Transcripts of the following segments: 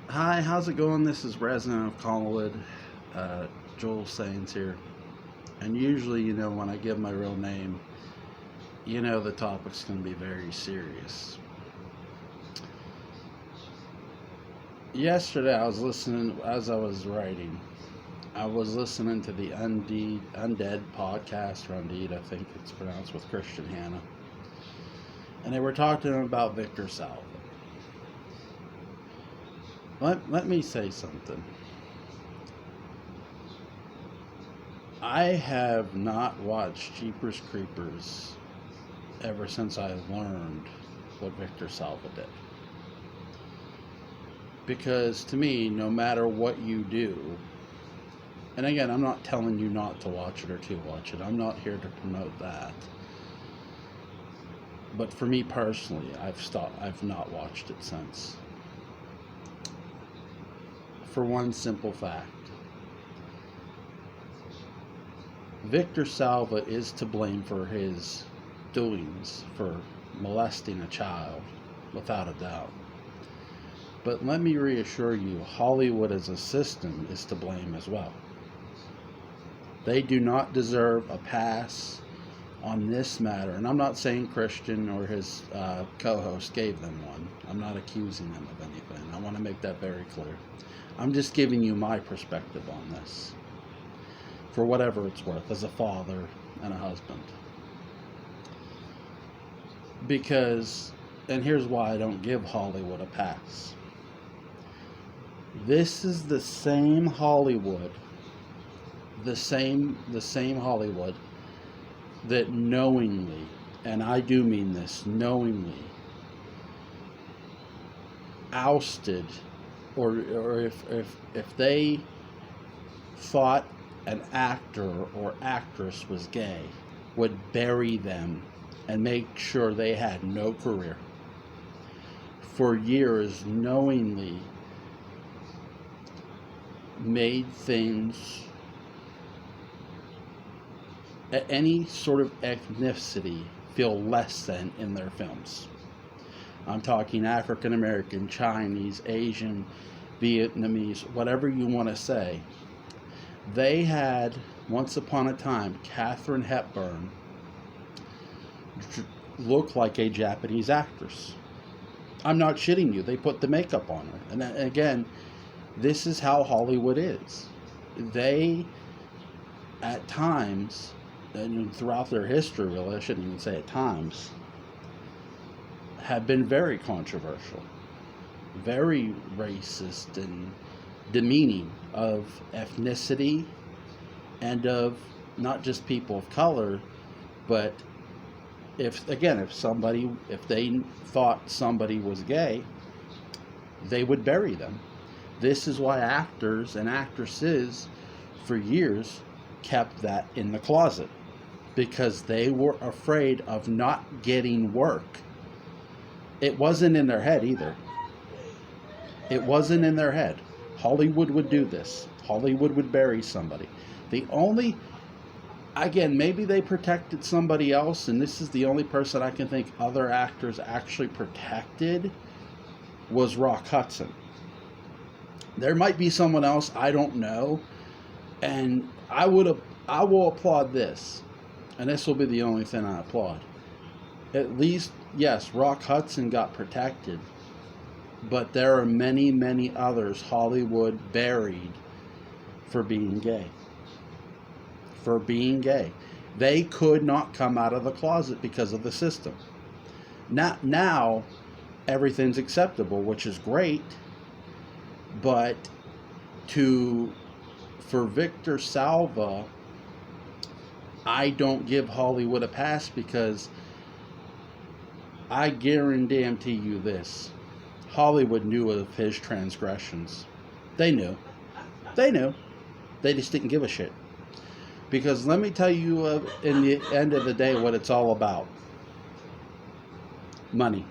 Hi, how's it going? This is resident of Collinwood, Joel Sains here. And usually, when I give my real name, the topic's going to be very serious. Yesterday, I was listening, as I was writing, I was listening to the Undead podcast, or Undead, I think it's pronounced, with Christian Hannah. And they were talking about Victor Salva. Let me say something. I have not watched Jeepers Creepers ever since I learned what Victor Salva did. Because to me, no matter what you do, and again, I'm not telling you not to watch it or to watch it. I'm not here to promote that. But for me personally, I've not watched it since. For one simple fact. Victor Salva is to blame for his doings, for molesting a child, without a doubt. But let me reassure you, Hollywood as a system is to blame as well. They do not deserve a pass on this matter. And I'm not saying Christian or his co-host gave them one. I'm not accusing them of anything. I want to make that very clear. I'm just giving you my perspective on this, for whatever it's worth, as a father and a husband. Because, and here's why I don't give Hollywood a pass. This is the same Hollywood, the same Hollywood that knowingly, and I do mean this, knowingly ousted, or if they thought an actor or actress was gay, would bury them and make sure they had no career. For years, knowingly made things, any sort of ethnicity, feel less than in their films. I'm talking African American, Chinese, Asian, Vietnamese, whatever you want to say. They had, once upon a time, Katharine Hepburn look like a Japanese actress. I'm not shitting you. They put the makeup on her. And again, this is how Hollywood is. They, at times, and throughout their history, really, I shouldn't even say at times, have been very controversial, very racist and demeaning of ethnicity and of not just people of color, but if they thought somebody was gay, they would bury them. This is why actors and actresses for years kept that in the closet, because they were afraid of not getting work. It wasn't in their head either. It wasn't in their head. Hollywood would do this. Hollywood would bury somebody. Again, maybe they protected somebody else, and this is the only person I can think other actors actually protected, was Rock Hudson. There might be someone else, I don't know, and I will applaud this, and this will be the only thing I applaud. At least, yes, Rock Hudson got protected, but there are many, many others Hollywood buried for being gay. For being gay. They could not come out of the closet because of the system. Now everything's acceptable, which is great, but for Victor Salva, I don't give Hollywood a pass, because I guarantee you this. Hollywood knew of his transgressions. They knew. They just didn't give a shit. Because let me tell you, in the end of the day, what it's all about. Money.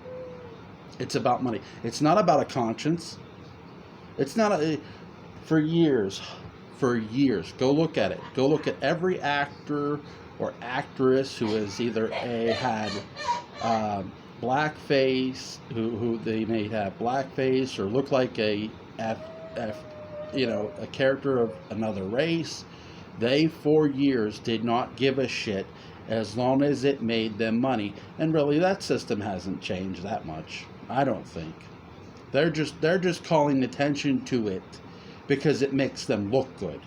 It's about money. It's not about a conscience. It's not for years, go look at it. Go look at every actor or actress who has either had blackface, who they may have blackface or look like F, F, a character of another race. They, for years, did not give a shit as long as it made them money. And really, that system hasn't changed that much, I don't think. They're just calling attention to it because it makes them look good.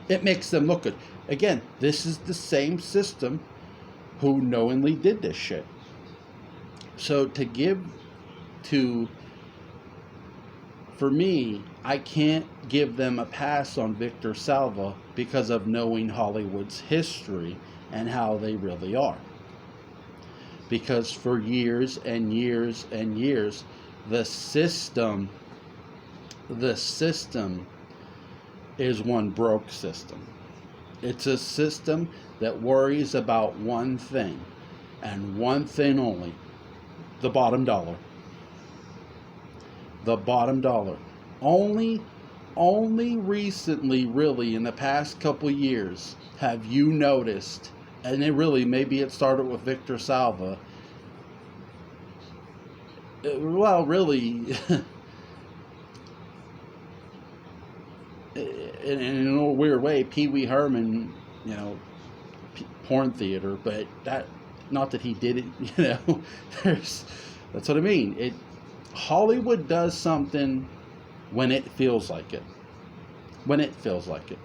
It makes them look good. Again, this is the same system who knowingly did this shit. So for me, I can't give them a pass on Victor Salva because of knowing Hollywood's history and how they really are. Because for years and years and years, the system is one broke system. It's a system that worries about one thing, and one thing only: the bottom dollar. The bottom dollar. Only recently, really, in the past couple years, have you noticed, and maybe it started with Victor Salva. Well, really, in a weird way, Pee Wee Herman, porn theater, but not that he did it, that's what I mean. Hollywood does something when it feels like it. When it feels like it.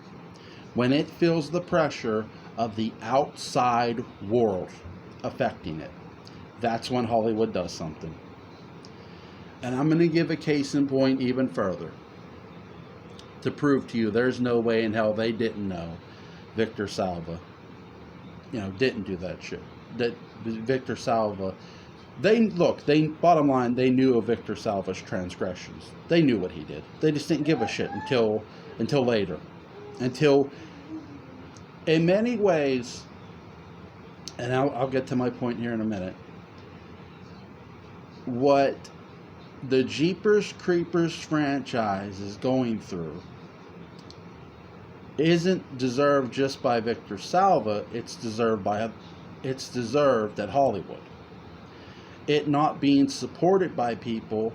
When it feels the pressure of the outside world affecting it. That's when Hollywood does something. And I'm going to give a case in point even further to prove to you there's no way in hell they didn't know Victor Salva, didn't do that shit. That Victor Salva, bottom line, they knew of Victor Salva's transgressions. They knew what he did. They just didn't give a shit until later. Until, in many ways, and I'll get to my point here in a minute, what the Jeepers Creepers franchise is going through isn't deserved just by Victor Salva. It's deserved at Hollywood. It not being supported by people,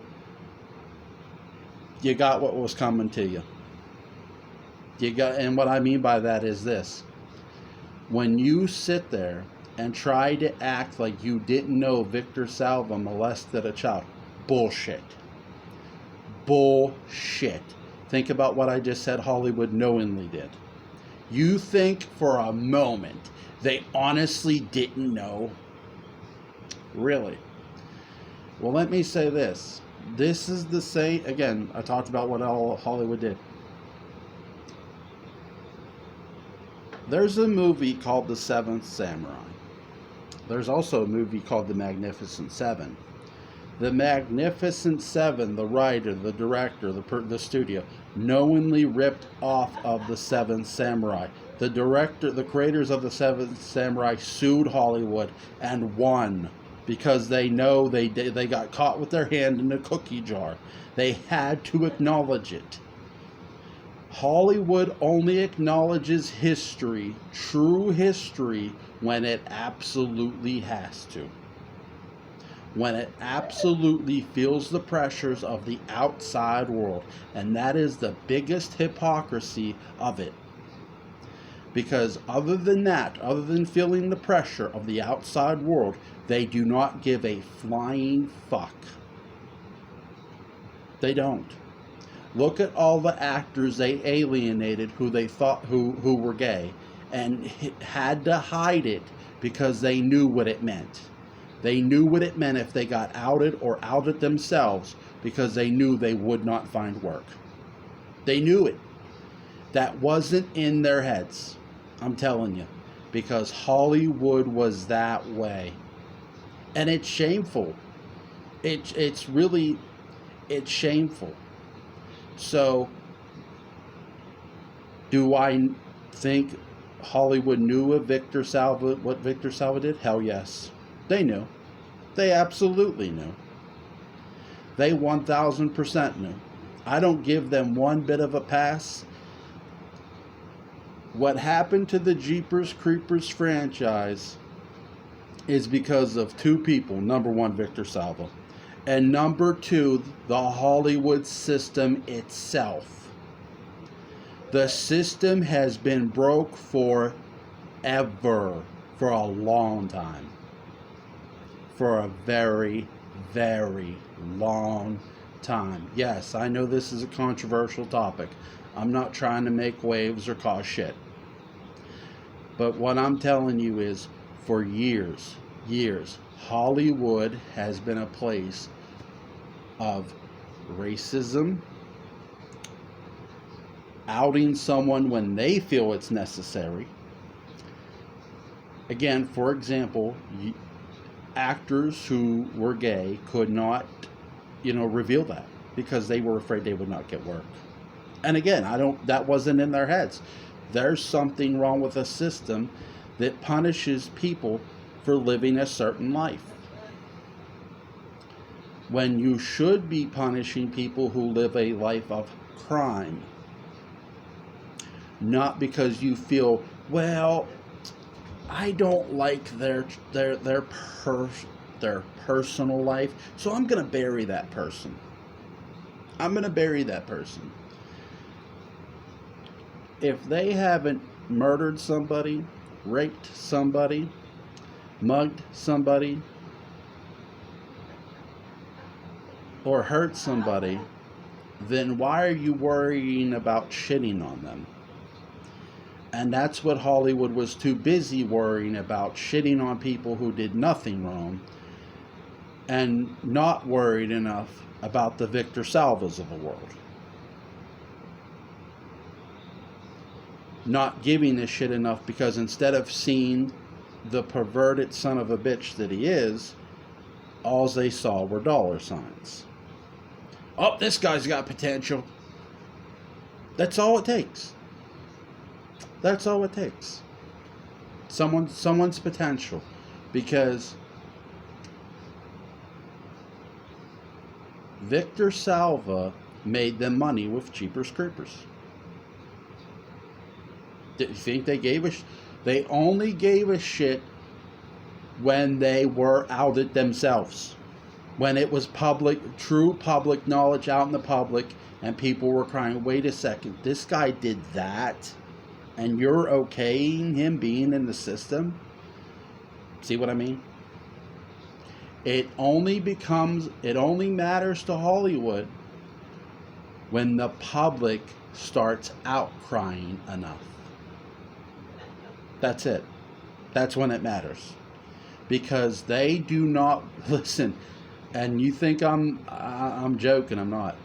you got what was coming to you. And what I mean by that is this: when you sit there and try to act like you didn't know Victor Salva molested a child, bullshit. Think about what I just said Hollywood knowingly did. You think for a moment they honestly didn't know? Really? Well, let me say this. This is the same, again, I talked about what all Hollywood did. There's a movie called The Seventh Samurai. There's also a movie called The Magnificent Seven. The Magnificent Seven, the writer, the director, the studio, knowingly ripped off of The Seventh Samurai. The creators of The Seventh Samurai sued Hollywood and won because they know they got caught with their hand in a cookie jar. They had to acknowledge it. Hollywood only acknowledges history, true history, when it absolutely has to. When it absolutely feels the pressures of the outside world. And that is the biggest hypocrisy of it. Because other than that, other than feeling the pressure of the outside world, they do not give a flying fuck. They don't. Look at all the actors they alienated who they thought who were gay and had to hide it because they knew what it meant. They knew what it meant if they got outed or outed themselves because they knew they would not find work. They knew it. That wasn't in their heads. I'm telling you. Because Hollywood was that way. And it's shameful. It's shameful. So, do I think Hollywood knew of Victor Salva, what Victor Salva did? Hell yes. They knew. They absolutely knew. They 1000% knew. I don't give them one bit of a pass. What happened to the Jeepers Creepers franchise is because of two people. Number one, Victor Salva. And number two, the Hollywood system itself. The system has been broke forever, for a long time. For a very, very long time. Yes, I know this is a controversial topic. I'm not trying to make waves or cause shit. But what I'm telling you is, for years, Hollywood has been a place of racism, outing someone when they feel it's necessary. Again, for example, actors who were gay could not, reveal that because they were afraid they would not get work. And again, that wasn't in their heads. There's something wrong with a system that punishes people for living a certain life, when you should be punishing people who live a life of crime. Not because you feel, well, I don't like their personal life, so I'm going to bury that person. If they haven't murdered somebody, raped somebody, mugged somebody, or hurt somebody, then why are you worrying about shitting on them? And that's what Hollywood was too busy worrying about, shitting on people who did nothing wrong, and not worried enough about the Victor Salvas of the world. Not giving a shit enough, because instead of seeing the perverted son of a bitch that he is, all they saw were dollar signs. Oh, this guy's got potential. That's all it takes. That's all it takes. Someone's potential. Because Victor Salva made them money with Jeepers Creepers. Did you think they gave a They only gave a shit when they were outed themselves. When it was true public knowledge out in the public, and people were crying, wait a second, this guy did that, and you're okaying him being in the system? See what I mean? It only matters to Hollywood when the public starts outcrying enough. That's it. That's when it matters. Because they do not listen. And you think I'm joking, I'm not.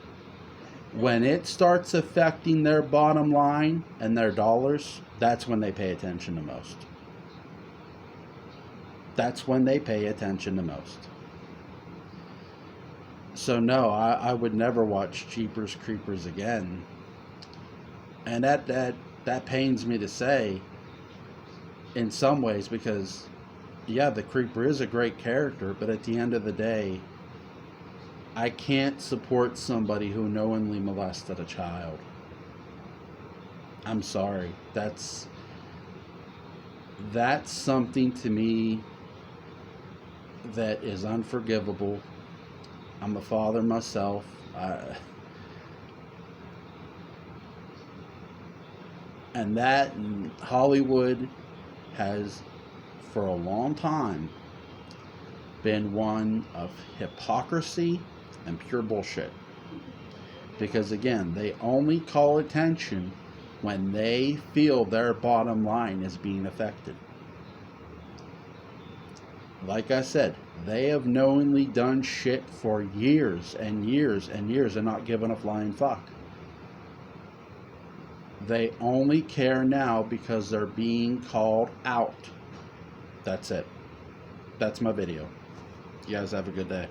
When it starts affecting their bottom line and their dollars, that's when they pay attention the most. That's when they pay attention the most. So no, I would never watch Jeepers Creepers again. And that pains me to say in some ways, because yeah, the Creeper is a great character, but at the end of the day, I can't support somebody who knowingly molested a child. I'm sorry. That's something to me that is unforgivable. I'm a father myself. And Hollywood has, for a long time, been one of hypocrisy and pure bullshit. Because again, they only call attention when they feel their bottom line is being affected. Like I said, they have knowingly done shit for years and years and years and not given a flying fuck. They only care now because they're being called out. That's it. That's my video. You guys have a good day.